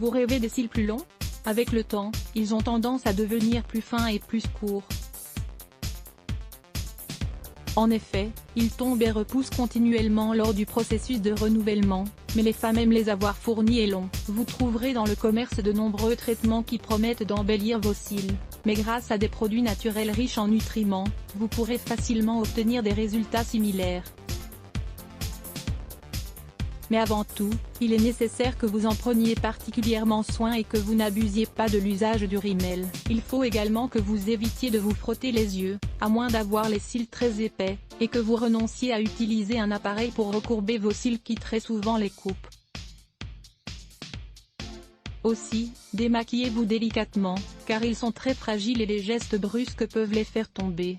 Vous rêvez des cils plus longs? Avec le temps, ils ont tendance à devenir plus fins et plus courts. En effet, ils tombent et repoussent continuellement lors du processus de renouvellement, mais les femmes aiment les avoir fournis et longs. Vous trouverez dans le commerce de nombreux traitements qui promettent d'embellir vos cils, mais grâce à des produits naturels riches en nutriments, vous pourrez facilement obtenir des résultats similaires. Mais avant tout, il est nécessaire que vous en preniez particulièrement soin et que vous n'abusiez pas de l'usage du rímel. Il faut également que vous évitiez de vous frotter les yeux, à moins d'avoir les cils très épais, et que vous renonciez à utiliser un appareil pour recourber vos cils qui très souvent les coupe. Aussi, démaquillez-vous délicatement, car ils sont très fragiles et les gestes brusques peuvent les faire tomber.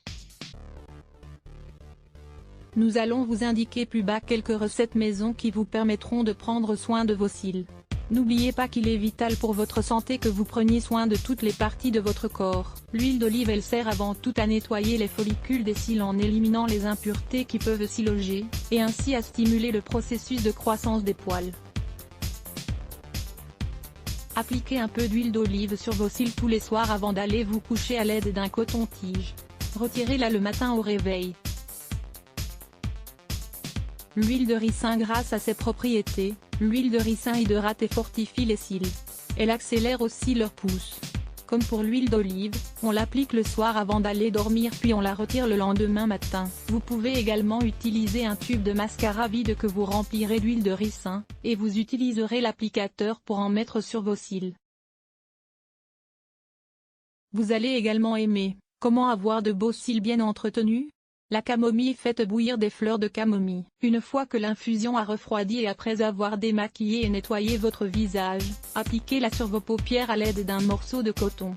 Nous allons vous indiquer plus bas quelques recettes maison qui vous permettront de prendre soin de vos cils. N'oubliez pas qu'il est vital pour votre santé que vous preniez soin de toutes les parties de votre corps. L'huile d'olive elle sert avant tout à nettoyer les follicules des cils en éliminant les impuretés qui peuvent s'y loger, et ainsi à stimuler le processus de croissance des poils. Appliquez un peu d'huile d'olive sur vos cils tous les soirs avant d'aller vous coucher à l'aide d'un coton-tige. Retirez-la le matin au réveil. L'huile de ricin. Grâce à ses propriétés, l'huile de ricin hydrate et fortifie les cils. Elle accélère aussi leur pousse. Comme pour l'huile d'olive, on l'applique le soir avant d'aller dormir puis on la retire le lendemain matin. Vous pouvez également utiliser un tube de mascara vide que vous remplirez d'huile de ricin, et vous utiliserez l'applicateur pour en mettre sur vos cils. Vous allez également aimer. Comment avoir de beaux cils bien entretenus? La camomille. Faites bouillir des fleurs de camomille. Une fois que l'infusion a refroidi et après avoir démaquillé et nettoyé votre visage, appliquez-la sur vos paupières à l'aide d'un morceau de coton.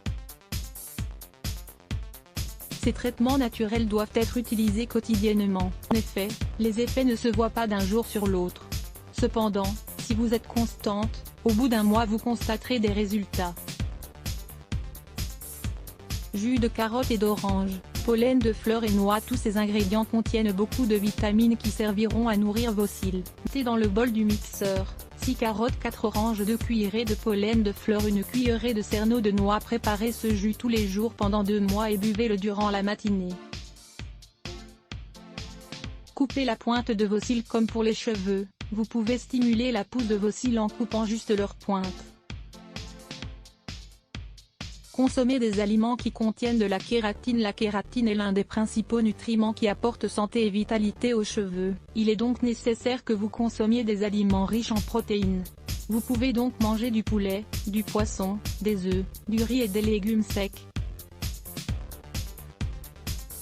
Ces traitements naturels doivent être utilisés quotidiennement. En effet, les effets ne se voient pas d'un jour sur l'autre. Cependant, si vous êtes constante, au bout d'un mois vous constaterez des résultats. Jus de carotte et d'orange, pollen de fleurs et noix. Tous ces ingrédients contiennent beaucoup de vitamines qui serviront à nourrir vos cils. Mettez dans le bol du mixeur 6 carottes, 4 oranges, 2 cuillerées de pollen de fleurs, 1 cuillerée de cerneau de noix. Préparez ce jus tous les jours pendant 2 mois et buvez-le durant la matinée. Coupez la pointe de vos cils comme pour les cheveux. Vous pouvez stimuler la pousse de vos cils en coupant juste leur pointe. Consommez des aliments qui contiennent de la kératine. La kératine est l'un des principaux nutriments qui apportent santé et vitalité aux cheveux. Il est donc nécessaire que vous consommiez des aliments riches en protéines. Vous pouvez donc manger du poulet, du poisson, des œufs, du riz et des légumes secs.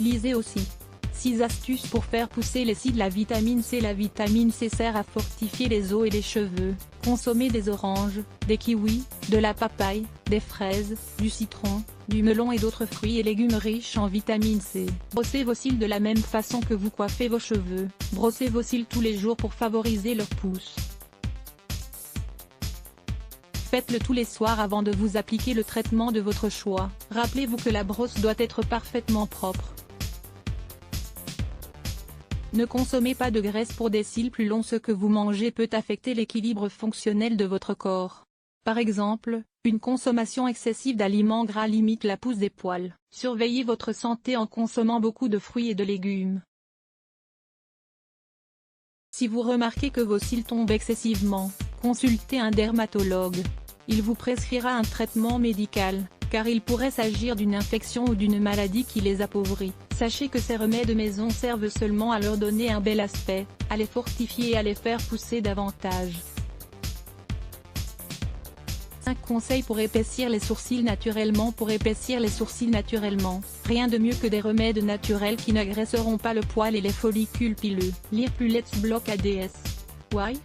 Lisez aussi 6 astuces pour faire pousser les cils. La vitamine C. La vitamine C sert à fortifier les os et les cheveux. Consommez des oranges, des kiwis, de la papaye, des fraises, du citron, du melon et d'autres fruits et légumes riches en vitamine C. Brossez vos cils de la même façon que vous coiffez vos cheveux. Brossez vos cils tous les jours pour favoriser leur pousse. Faites-le tous les soirs avant de vous appliquer le traitement de votre choix. Rappelez-vous que la brosse doit être parfaitement propre. Ne consommez pas de graisse pour des cils plus longs. Ce que vous mangez peut affecter l'équilibre fonctionnel de votre corps. Par exemple, une consommation excessive d'aliments gras limite la pousse des poils. Surveillez votre santé en consommant beaucoup de fruits et de légumes. Si vous remarquez que vos cils tombent excessivement, consultez un dermatologue. Il vous prescrira un traitement médical, car il pourrait s'agir d'une infection ou d'une maladie qui les appauvrit. Sachez que ces remèdes maison servent seulement à leur donner un bel aspect, à les fortifier et à les faire pousser davantage. 5 conseils pour épaissir les sourcils naturellement. Pour épaissir les sourcils naturellement, rien de mieux que des remèdes naturels qui n'agraisseront pas le poil et les follicules pileux. Lire plus Let's Block ADS. Why?